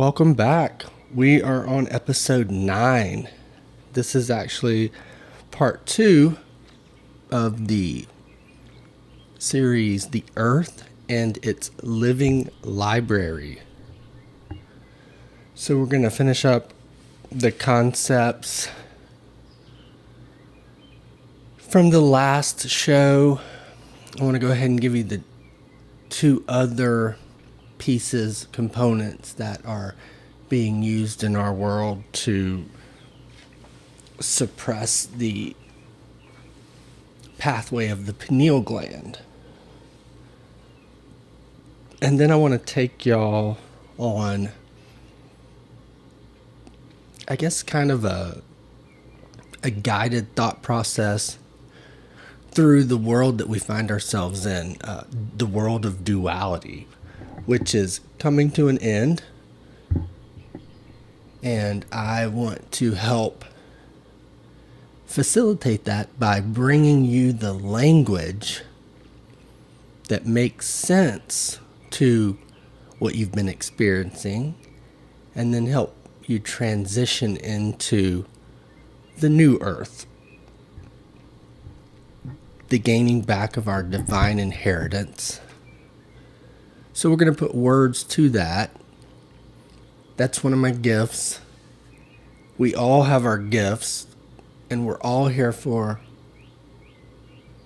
Welcome back. We are on episode 9. This is actually part 2 of the series The Earth and its Living Library. So we're going to finish up the concepts from the last show. I want to go ahead and give you the 2 other pieces, components that are being used in our world to suppress the pathway of the pineal gland. And then I want to take y'all on, I guess, kind of a guided thought process through the world that we find ourselves in, the world of duality, which is coming to an end. And I want to help facilitate that by bringing you the language that makes sense to what you've been experiencing, and then help you transition into the new earth, the gaining back of our divine inheritance. So we're going to put words to that. That's one of my gifts. We all have our gifts, and we're all here for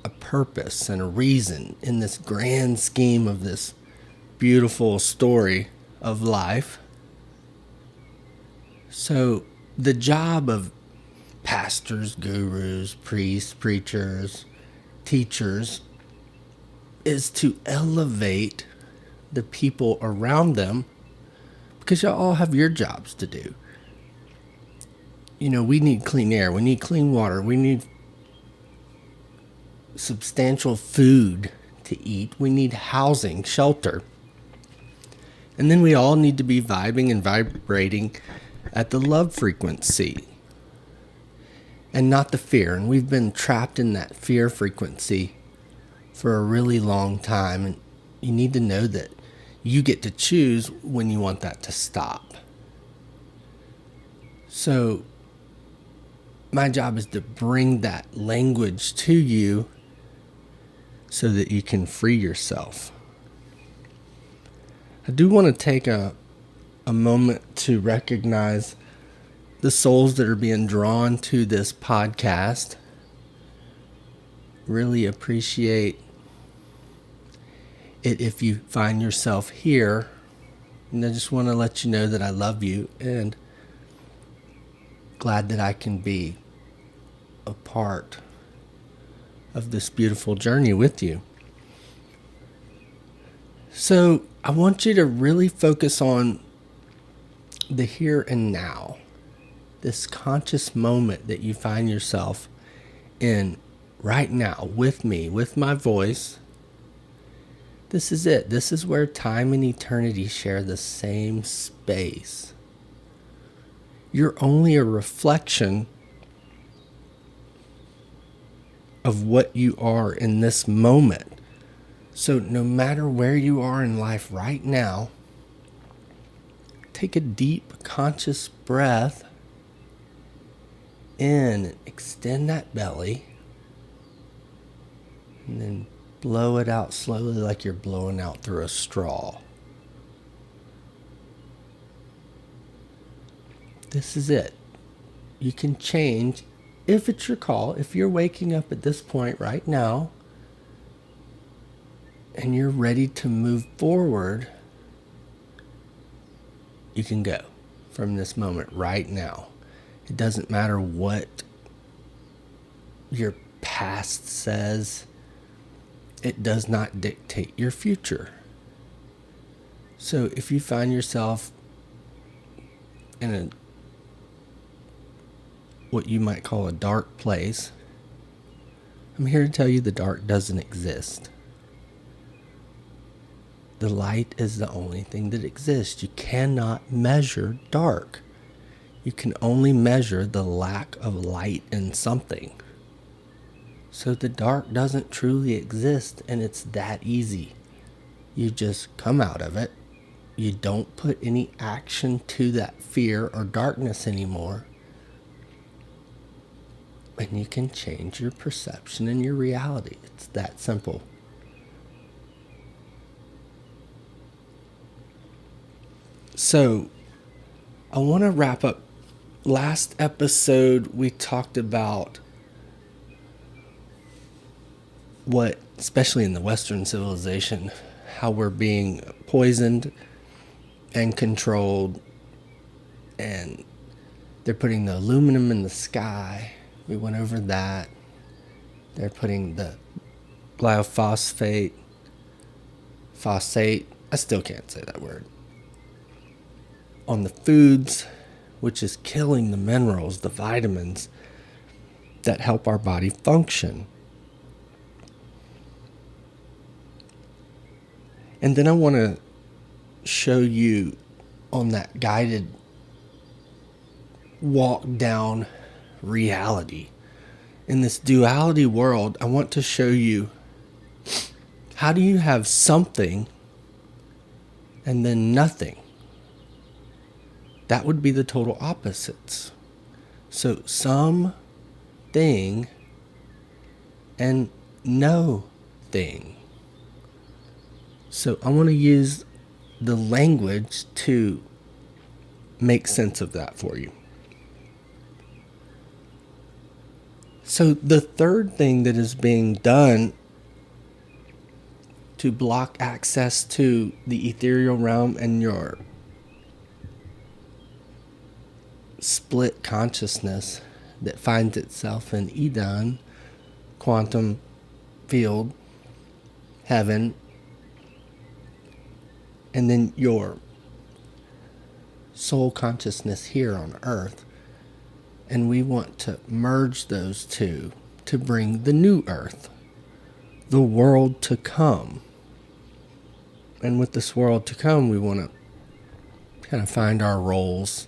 a purpose and a reason in this grand scheme of this beautiful story of life. So the job of pastors, gurus, priests, preachers, teachers is to elevate the people around them, because you all have your jobs to do. You know, we need clean air, we need clean water, we need substantial food to eat, we need housing, shelter. And then we all need to be vibing and vibrating at the love frequency and not the fear. And we've been trapped in that fear frequency for a really long time. And you need to know that you get to choose when you want that to stop. So my job is to bring that language to you so that you can free yourself. I do want to take a moment to recognize the souls that are being drawn to this podcast. Really appreciate it if you find yourself here. And I just want to let you know that I love you and glad that I can be a part of this beautiful journey with you. So I want you to really focus on the here and now, this conscious moment that you find yourself in right now with me, with my voice. This is it. This is where time and eternity share the same space. You're only a reflection of what you are in this moment. So no matter where you are in life right now, take a deep, conscious breath in, extend that belly, and then blow it out slowly like you're blowing out through a straw. This is it. You can change if it's your call. If you're waking up at this point right now and you're ready to move forward, you can go from this moment right now. It doesn't matter what your past says. It does not dictate your future. So if you find yourself in what you might call a dark place, I'm here to tell you the dark doesn't exist. The light is the only thing that exists. You cannot measure dark. You can only measure the lack of light in something. So the dark doesn't truly exist, and it's that easy. You just come out of it You don't put any action to that fear or darkness anymore. And you can change your perception and your reality. It's that simple. So, I want to wrap up. Last episode, we talked about what, especially in the Western civilization, how we're being poisoned and controlled, and they're putting the aluminum in the sky. We went over that. They're putting the phosphate, I still can't say that word, on the foods, which is killing the minerals, the vitamins that help our body function. And then I want to show you on that guided walk down reality. In this duality world, I want to show you, how do you have something and then nothing? That would be the total opposites. So some thing and no thing. So I want to use the language to make sense of that for you. So the third thing that is being done to block access to the ethereal realm and your split consciousness that finds itself in Eden, quantum field, heaven, and then your soul consciousness here on earth. And we want to merge those two to bring the new earth, the world to come. And with this world to come, we want to kind of find our roles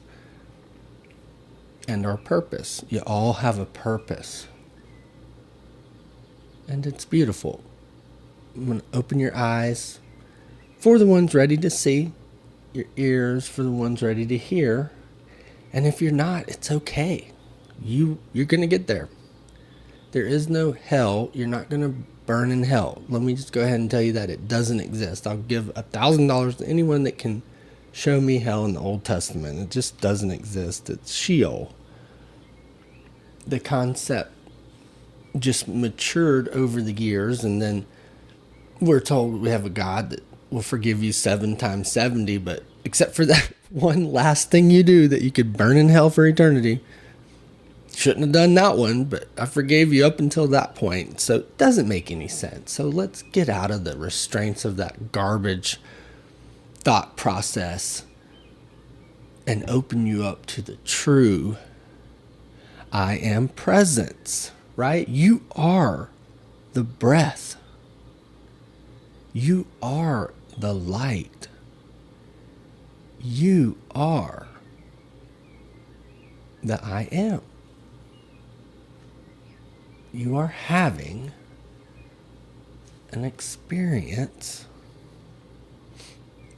and our purpose. You all have a purpose. And it's beautiful. I'm going to open your eyes for the ones ready to see, your ears for the ones ready to hear. And if you're not, it's okay. You're going to get there. There is no hell. You're not going to burn in hell. Let me just go ahead and tell you that it doesn't exist. I'll give $1,000 to anyone that can show me hell in the Old Testament. It just doesn't exist. It's Sheol. The concept just matured over the years, and then we're told we have a God that will forgive you 7 times 70, but except for that one last thing you do that you could burn in hell for eternity. Shouldn't have done that one, but I forgave you up until that point. So it doesn't make any sense. So let's get out of the restraints of that garbage thought process and open you up to the true I am presence, right? You are the breath. You are the light. You are the I am. You are having an experience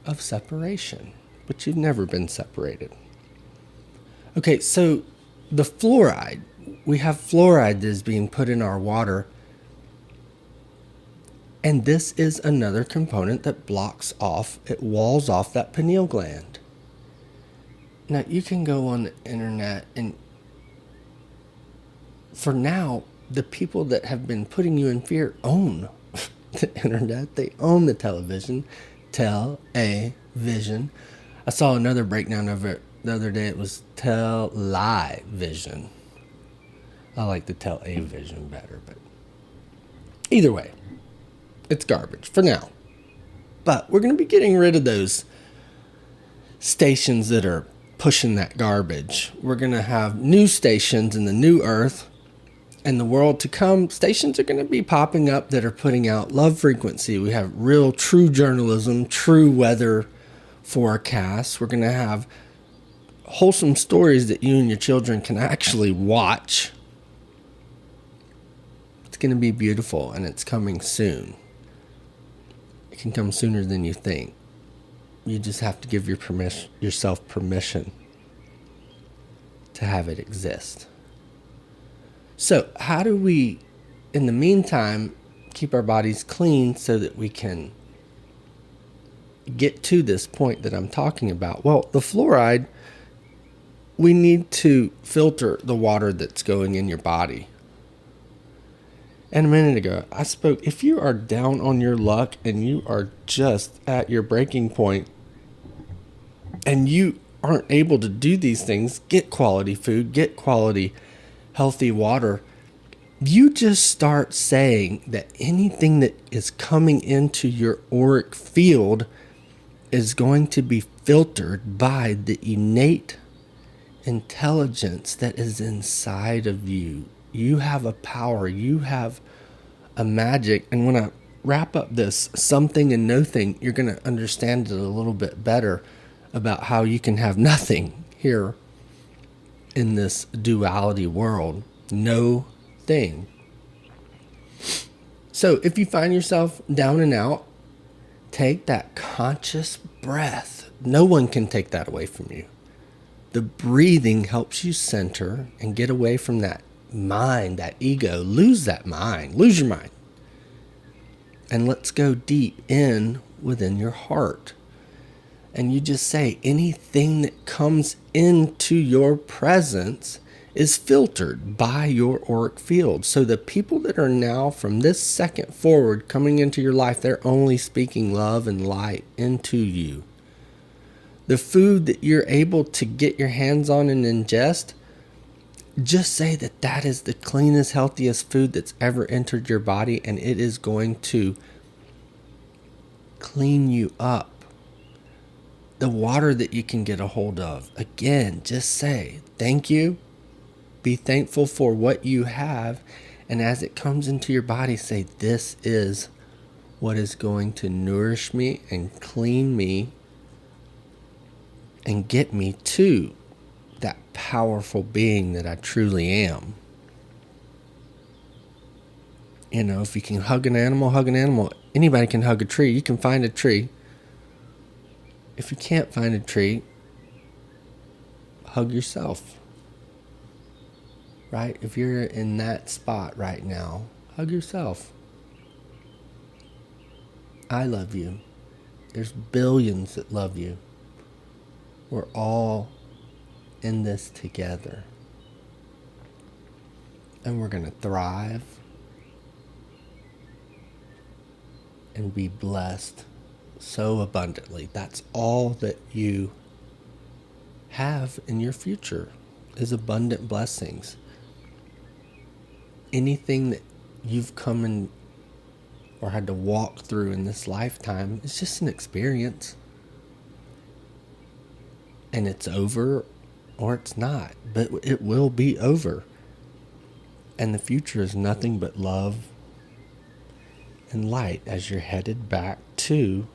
of separation, but you've never been separated. Okay, so the fluoride, we have fluoride that is being put in our water, and this is another component that blocks off, it walls off that pineal gland. Now, you can go on the internet, and for now, the people that have been putting you in fear own the internet. They own the television. Tell-a-vision. I saw another breakdown of it the other day. It was tell-lie-vision. I like the tell-a-vision better, but either way, it's garbage for now. But we're going to be getting rid of those stations that are pushing that garbage. We're going to have new stations in the new earth and the world to come. Stations are going to be popping up that are putting out love frequency. We have real, true journalism, true weather forecasts. We're going to have wholesome stories that you and your children can actually watch. It's going to be beautiful, and it's coming soon. It can come sooner than you think. You just have to give yourself permission to have it exist. So how do we, in the meantime, keep our bodies clean so that we can get to this point that I'm talking about? Well, the fluoride, we need to filter the water that's going in your body. And a minute ago, I spoke, if you are down on your luck and you are just at your breaking point and you aren't able to do these things, get quality food, get quality healthy water, you just start saying that anything that is coming into your auric field is going to be filtered by the innate intelligence that is inside of you. You have a power, you have a magic. And when I wrap up this something and nothing, you're going to understand it a little bit better about how you can have nothing here in this duality world. No thing. So if you find yourself down and out, take that conscious breath. No one can take that away from you. The breathing helps you center and get away from that mind, that ego. Lose that mind. Lose your mind. And let's go deep in within your heart. And you just say anything that comes into your presence is filtered by your auric field. So the people that are now from this second forward coming into your life, they're only speaking love and light into you. The food that you're able to get your hands on and ingest, just say that that is the cleanest, healthiest food that's ever entered your body, and it is going to clean you up. The water that you can get a hold of, again, just say thank you. Be thankful for what you have. And as it comes into your body, say, this is what is going to nourish me and clean me and get me to that powerful being that I truly am. You know, if you can hug an animal, hug an animal. Anybody can hug a tree. You can find a tree. If you can't find a tree, hug yourself. Right? If you're in that spot right now, hug yourself. I love you. There's billions that love you. We're all in this together. And we're going to thrive and be blessed so abundantly. That's all that you have in your future is abundant blessings. Anything that you've come in or had to walk through in this lifetime is just an experience. And it's over or it's not, but it will be over. And the future is nothing but love and light as you're headed back to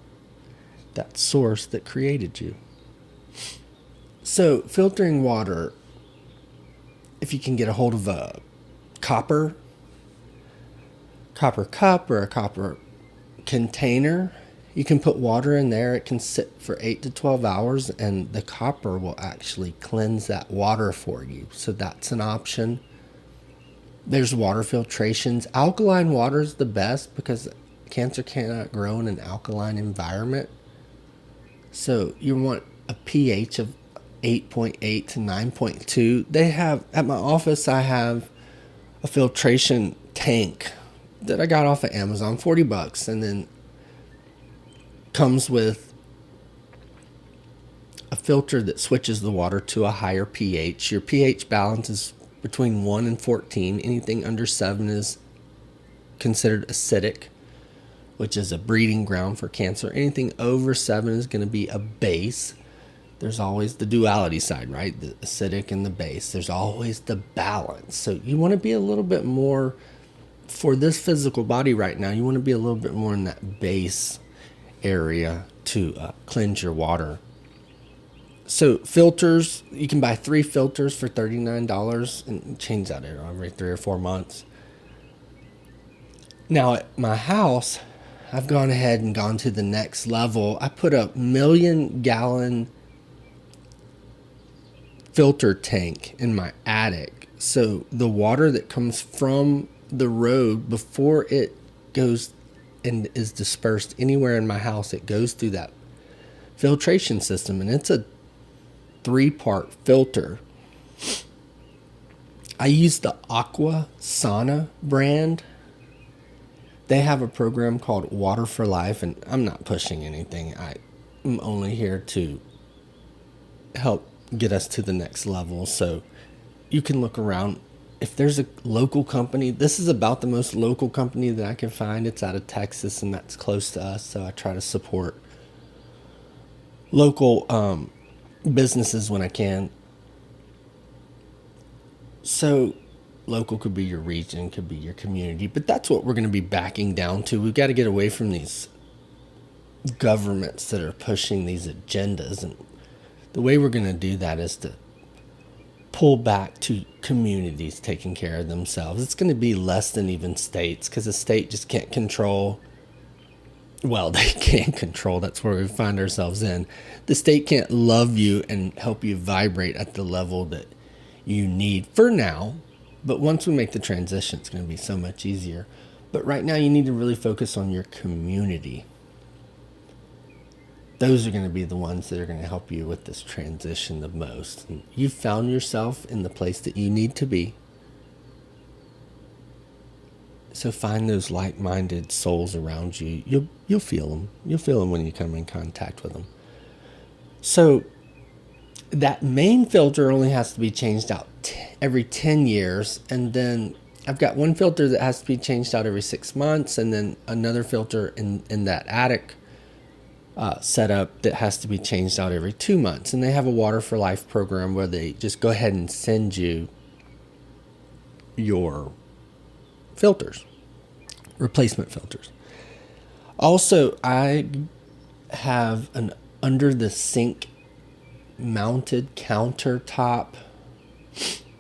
that source that created you. So filtering water, if you can get a hold of a copper cup or a copper container, you can put water in there. It can sit for 8 to 12 hours and the copper will actually cleanse that water for you. So that's an option. There's water filtrations. Alkaline water is the best because cancer cannot grow in an alkaline environment. So you want a pH of 8.8 to 9.2. They have, at my office, I have a filtration tank that I got off of Amazon, $40, and then comes with a filter that switches the water to a higher pH. Your pH balance is between 1 and 14. Anything under 7 is considered acidic, which is a breeding ground for cancer. Anything over 7 is going to be a base. There's always the duality side, right? The acidic and the base. There's always the balance. So you want to be a little bit more, for this physical body right now, you want to be a little bit more in that base area to cleanse your water. So filters, you can buy 3 filters for $39 and change that every 3 or 4 months. Now at my house, I've gone ahead and gone to the next level. I put a 1,000,000-gallon filter tank in my attic. So the water that comes from the road, before it goes and is dispersed anywhere in my house, it goes through that filtration system. And it's a 3-part filter. I use the Aqua Sana brand. They have a program called Water for Life, and I'm not pushing anything. I'm only here to help get us to the next level. So you can look around. If there's a local company, this is about the most local company that I can find. It's out of Texas, and that's close to us. So I try to support local businesses when I can. So local could be your region, could be your community, but that's what we're going to be backing down to. We've got to get away from these governments that are pushing these agendas. And the way we're going to do that is to pull back to communities taking care of themselves. It's going to be less than even states, because the state just can't control. Well, they can't control. That's where we find ourselves in. The state can't love you and help you vibrate at the level that you need for now. But once we make the transition, it's going to be so much easier. But right now, you need to really focus on your community. Those are going to be the ones that are going to help you with this transition the most. And you've found yourself in the place that you need to be. So find those like-minded souls around you. You'll feel them. You'll feel them when you come in contact with them. So that main filter only has to be changed out every 10 years. And then I've got one filter that has to be changed out every 6 months. And then another filter in that attic setup that has to be changed out every 2 months. And they have a Water for Life program where they just go ahead and send you your filters, replacement filters. Also, I have an under the sink mounted countertop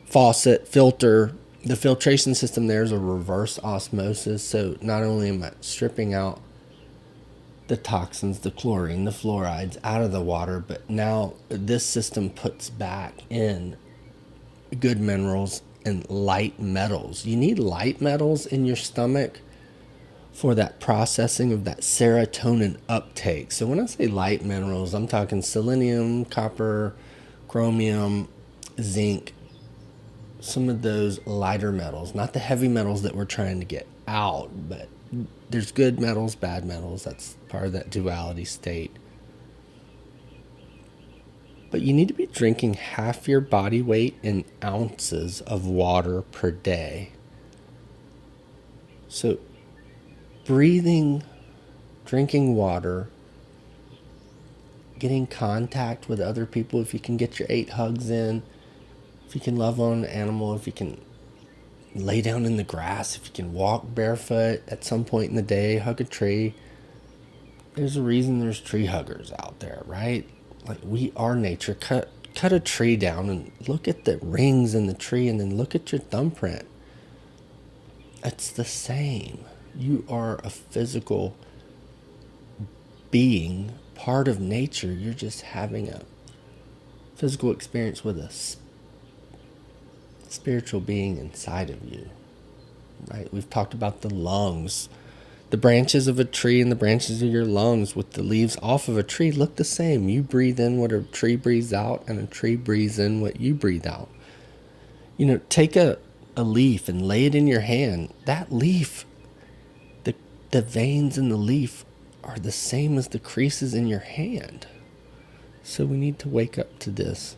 faucet filter. The filtration system there is a reverse osmosis. So not only am I stripping out the toxins, the chlorine, the fluorides out of the water, but now this system puts back in good minerals and light metals. You need light metals in your stomach for that processing of that serotonin uptake. So when I say light minerals, I'm talking selenium, copper, chromium, zinc, some of those lighter metals, not the heavy metals that we're trying to get out, but there's good metals, bad metals. That's part of that duality state. But you need to be drinking half your body weight in ounces of water per day. So breathing, drinking water, getting contact with other people. If you can get your 8 hugs in, if you can love on an animal, if you can lay down in the grass, if you can walk barefoot at some point in the day, hug a tree. There's a reason there's tree huggers out there, right? Like, we are nature. Cut a tree down and look at the rings in the tree, and then look at your thumbprint. It's the same. You are a physical being, part of nature. You're just having a physical experience with a spiritual being inside of you, right? We've talked about the lungs. The branches of a tree and the branches of your lungs with the leaves off of a tree look the same. You breathe in what a tree breathes out, and a tree breathes in what you breathe out. You know, take a leaf and lay it in your hand. That leaf, the veins in the leaf are the same as the creases in your hand. So we need to wake up to this.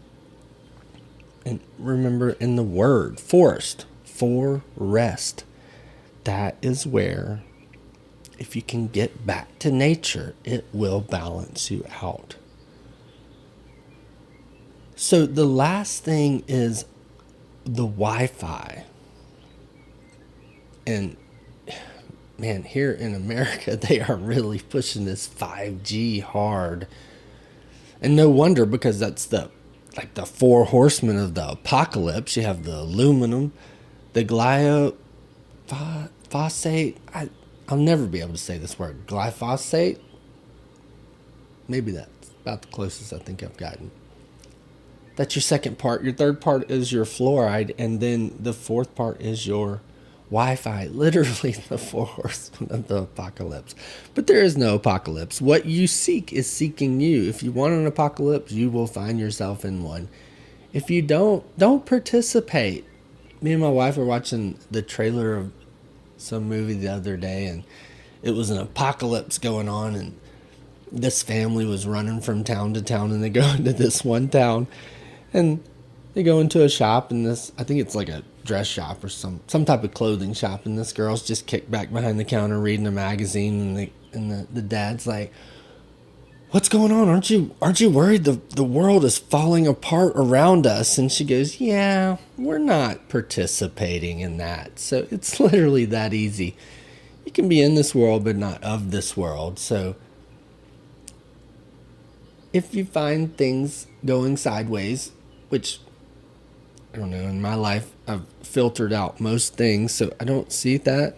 And remember, in the word, forest, for rest, that is where, if you can get back to nature, it will balance you out. So the last thing is the Wi-Fi. And man, here in America, they are really pushing this 5G hard. And no wonder, because that's the 4 horsemen of the apocalypse. You have the aluminum, the glyphosate. I'll never be able to say this word. Glyphosate? Maybe that's about the closest I think I've gotten. That's your second part. Your third part is your fluoride, and then the fourth part is your Wi-Fi. Literally the fourth of the apocalypse. But there is no apocalypse. What you seek is seeking you. If you want an apocalypse, you will find yourself in one. If you don't participate. Me and my wife were watching the trailer of some movie the other day, and it was an apocalypse going on, and this family was running from town to town, and they go into this one town, and they go into a shop, and this, I think it's like a dress shop or some type of clothing shop, and this girl's just kicked back behind the counter reading a magazine, and the dad's like, "What's going on? Aren't you worried the world is falling apart around us?" And she goes, "Yeah, we're not participating in that." So it's literally that easy. You can be in this world but not of this world. So if you find things going sideways, which I don't know, in my life I've filtered out most things, so I don't see that.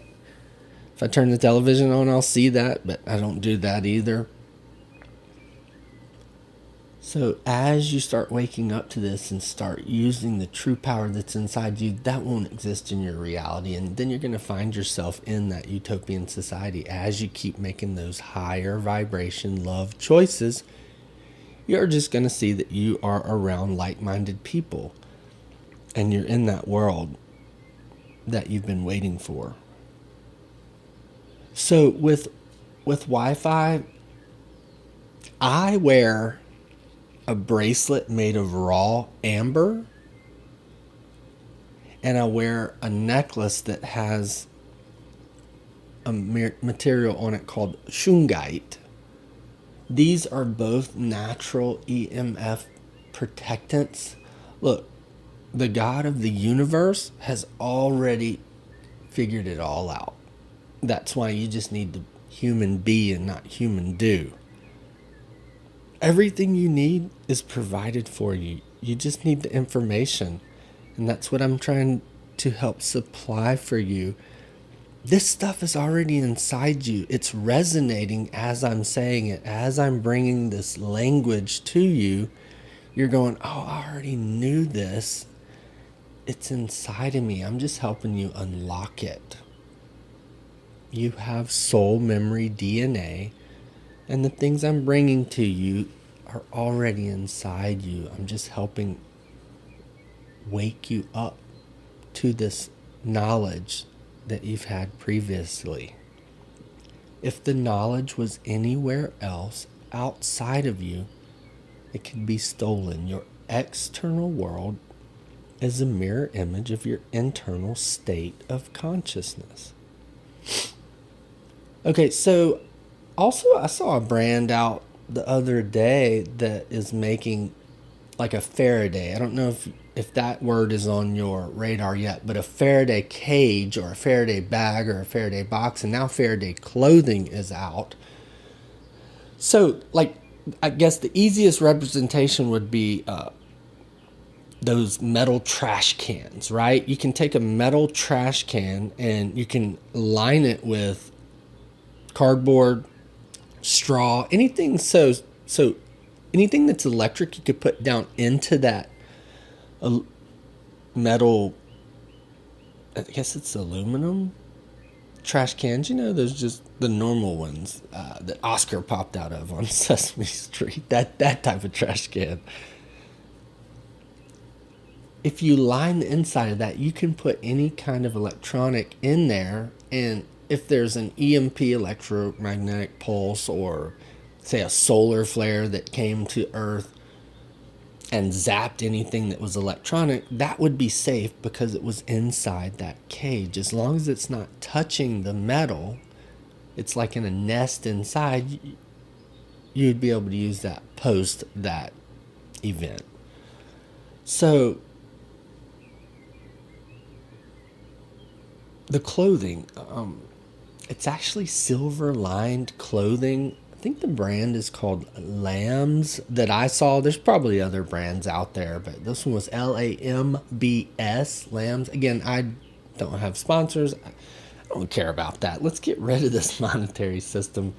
If I turn the television on, I'll see that, but I don't do that either. So as you start waking up to this and start using the true power that's inside you, that won't exist in your reality. And then you're going to find yourself in that utopian society. As you keep making those higher vibration love choices, you're just going to see that you are around like-minded people. And you're in that world that you've been waiting for. So with Wi-Fi, I wear a bracelet made of raw amber, and I wear a necklace that has a material on it called shungite. These are both natural EMF protectants. Look, the God of the universe has already figured it all out. That's why you just need to human be and not human do. Everything you need is provided for you. You just need the information. And that's what I'm trying to help supply for you. This stuff is already inside you. It's resonating as I'm saying it. As I'm bringing this language to you, you're going, "Oh, I already knew this. It's inside of me. I'm just helping you unlock it." You have soul memory DNA. And the things I'm bringing to you are already inside you. I'm just helping wake you up to this knowledge that you've had previously. If the knowledge was anywhere else outside of you, it could be stolen. Your external world is a mirror image of your internal state of consciousness. Okay, so also I saw a brand out the other day that is making like a Faraday. I don't know if that word is on your radar yet, but a Faraday cage or a Faraday bag or a Faraday box, and now Faraday clothing is out. So, like, I guess the easiest representation would be those metal trash cans, right? You can take a metal trash can and you can line it with cardboard, straw, anything so anything that's electric you could put down into that metal, I guess it's aluminum trash cans. You know, those just the normal ones that Oscar popped out of on Sesame Street. That type of trash can. If you line the inside of that, you can put any kind of electronic in there, and if there's an EMP, electromagnetic pulse, or say a solar flare that came to Earth and zapped anything that was electronic, that would be safe because it was inside that cage. As long as it's not touching the metal, it's like in a nest inside, you'd be able to use that post that event. So the clothing, it's actually silver lined clothing. I think the brand is called Lambs that I saw. There's probably other brands out there, but this one was LAMBS, Lambs. Again, I don't have sponsors. don't care about that. Let's get rid of this monetary system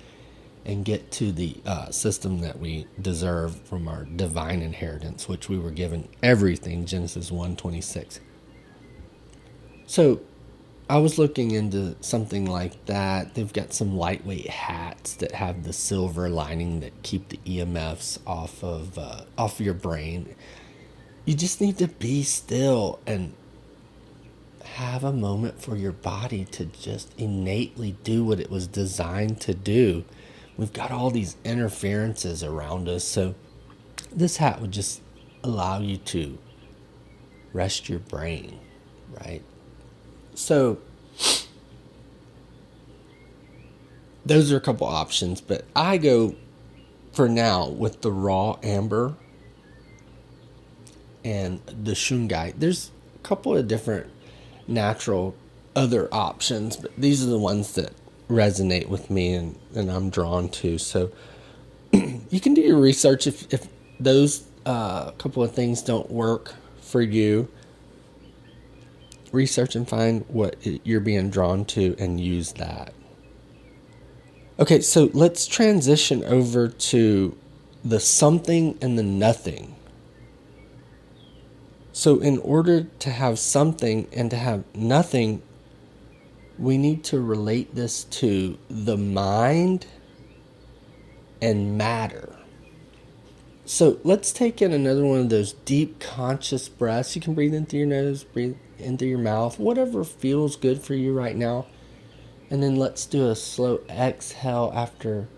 and get to the system that we deserve from our divine inheritance, which we were given everything, Genesis 1:26. So I was looking into something like that. They've got some lightweight hats that have the silver lining that keep the EMFs off your brain. You just need to be still and have a moment for your body to just innately do what it was designed to do. We've got all these interferences around us, so this hat would just allow you to rest your brain, right? So those are a couple options, but I go for now with the raw amber and the shungite. There's a couple of different natural other options, but these are the ones that resonate with me and I'm drawn to. So you can do your research if those couple of things don't work for you. Research and find what you're being drawn to and use that. Okay, so let's transition over to the something and the nothing. So in order to have something and to have nothing, we need to relate this to the mind and matter. So let's take in another one of those deep conscious breaths. You can breathe in through your nose, breathe into your mouth, whatever feels good for you right now. And then let's do a slow exhale after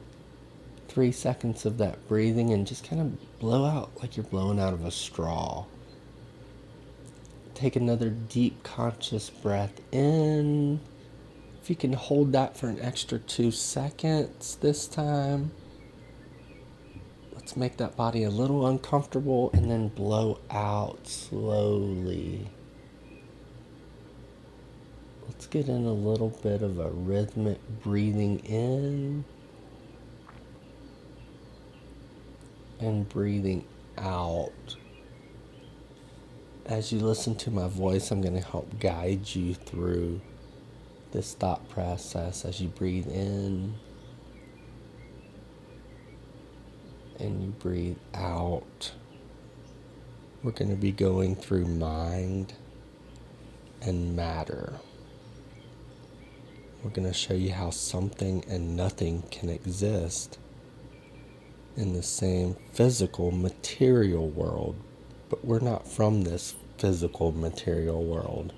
3 seconds of that breathing and just kind of blow out like you're blowing out of a straw. Take another deep conscious breath in. If you can hold that for an extra 2 seconds this time. Let's make that body a little uncomfortable and then blow out slowly. Let's get in a little bit of a rhythmic breathing in and breathing out. As you listen to my voice, I'm going to help guide you through this thought process as you breathe in and you breathe out. We're going to be going through mind and matter. We're going to show you how something and nothing can exist in the same physical material world, but we're not from this physical material world.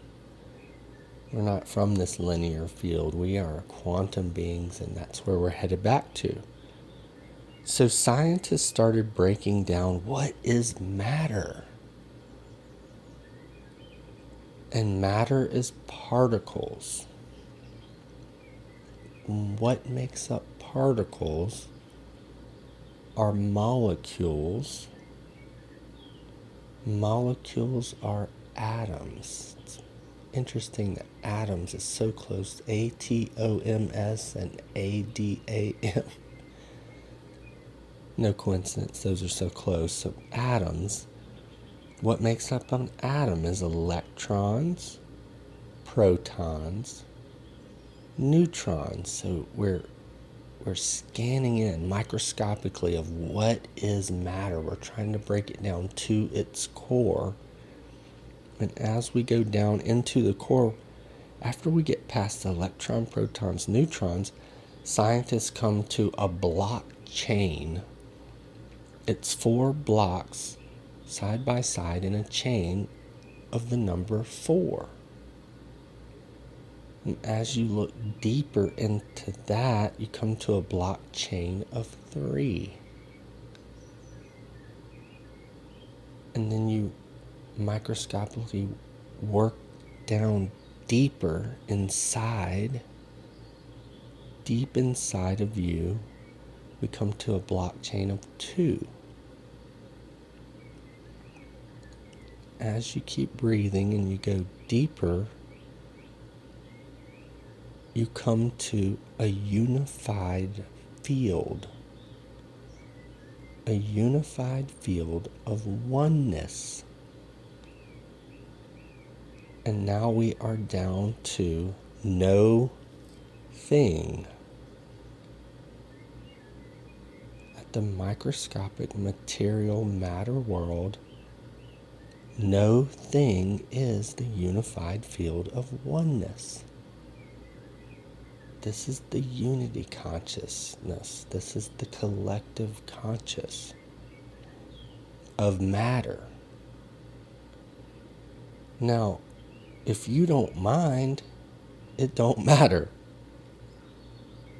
We're not from this linear field. We are quantum beings, and that's where we're headed back to. So scientists started breaking down what is matter. And matter is particles. What makes up particles are molecules. Molecules are atoms. It's interesting that atoms is so close. ATOMS and ADAM. No coincidence, those are so close. So atoms, what makes up an atom is electrons, protons, neutrons. So we're scanning in microscopically of what is matter. We're trying to break it down to its core. And as we go down into the core, after we get past the electron, protons, neutrons, scientists come to a blockchain. It's 4 blocks side by side in a chain of the number 4. And as you look deeper into that, you come to a blockchain of 3. And then you microscopically work down deeper inside, deep inside of you, we come to a blockchain of 2. As you keep breathing and you go deeper, you come to a unified field. A unified field of oneness. And now we are down to no thing at the microscopic material matter world, no thing is the unified field of oneness. This is the unity consciousness. This is the collective conscious of matter. Now, if you don't mind, it don't matter.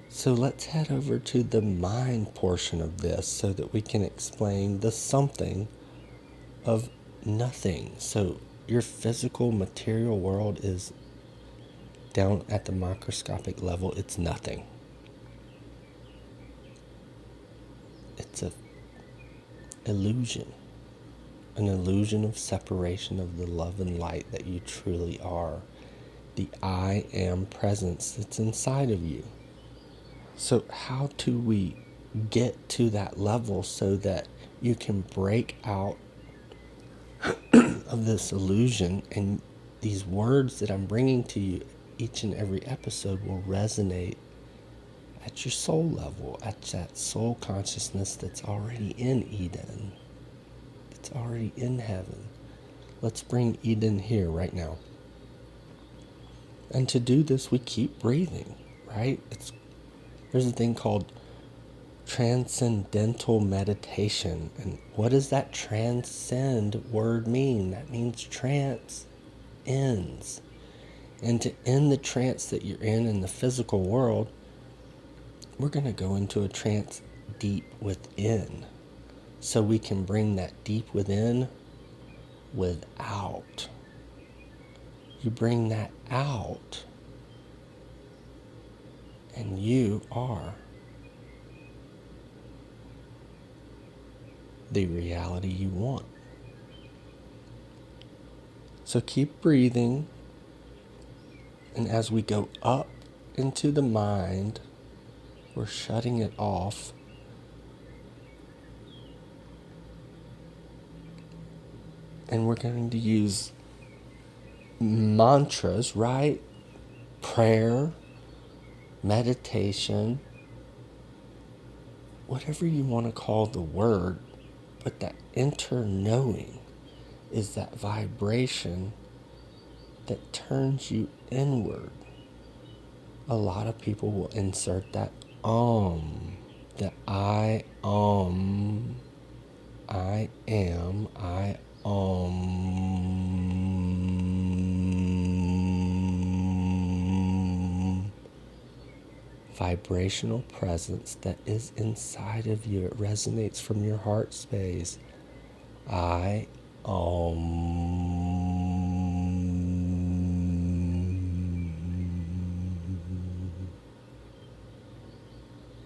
So let's head over to the mind portion of this so that we can explain the something of nothing. So your physical material world is down at the microscopic level, it's nothing. It's an illusion of separation of the love and light that you truly are. The I am presence that's inside of you. So how do we get to that level so that you can break out of this illusion, and these words that I'm bringing to you each and every episode will resonate at your soul level, at that soul consciousness that's already in Eden, that's already in heaven. Let's bring Eden here right now. And to do this, we keep breathing, right? There's a thing called transcendental meditation. And what does that transcend word mean? That means trance ends. And to end the trance that you're in the physical world, we're going to go into a trance deep within. So we can bring that deep within without. You bring that out, and you are the reality you want. So keep breathing, and as we go up into the mind, we're shutting it off. And we're going to use mantras, right? Prayer, meditation, whatever you want to call the word, but that inner knowing is that vibration that turns you inward. A lot of people will insert that the I am, vibrational presence that is inside of you. It resonates from your heart space. I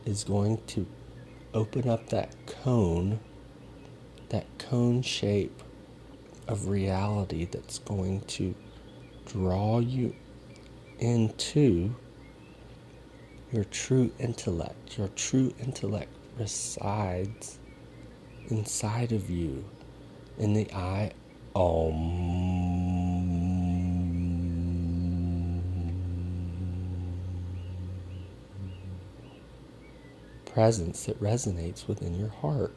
is going to open up that cone shape of reality that's going to draw you into your true intellect. Your true intellect resides inside of you in the I presence that resonates within your heart.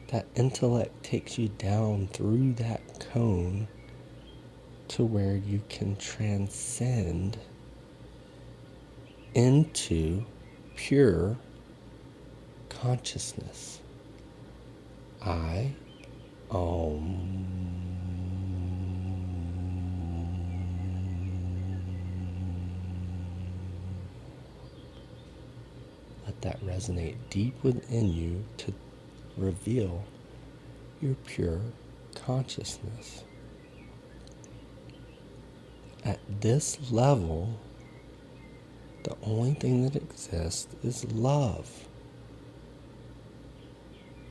That intellect takes you down through that cone to where you can transcend into pure consciousness. I let that resonate deep within you to reveal your pure consciousness. At this level, the only thing that exists is love.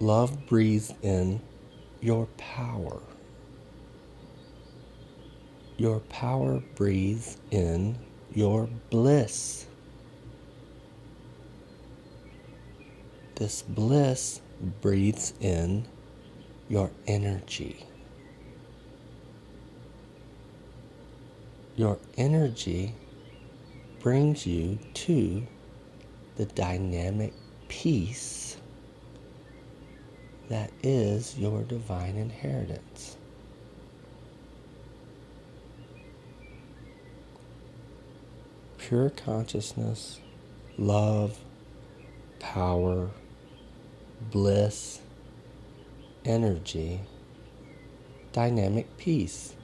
Love breathes in your power. Your power breathes in your bliss. This bliss breathes in your energy. Your energy brings you to the dynamic peace that is your divine inheritance. Pure consciousness, love, power, bliss, energy, dynamic peace.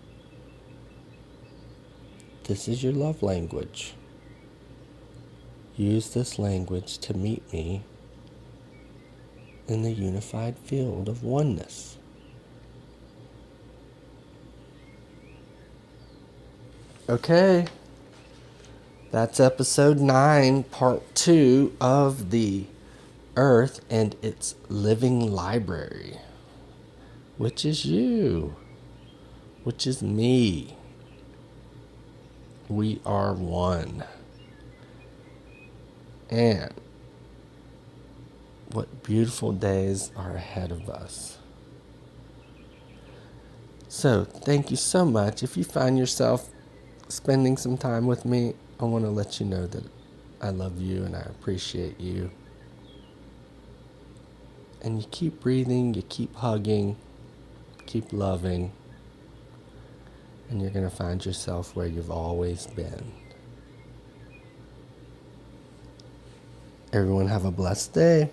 This is your love language. Use this language to meet me in the unified field of oneness. Okay, that's episode 9, part 2 of the Earth and its living library, which is you, which is me. We are one. And what beautiful days are ahead of us. So, thank you so much. If you find yourself spending some time with me, I want to let you know that I love you and I appreciate you. And you keep breathing, you keep hugging, keep loving, and you're going to find yourself where you've always been. Everyone have a blessed day.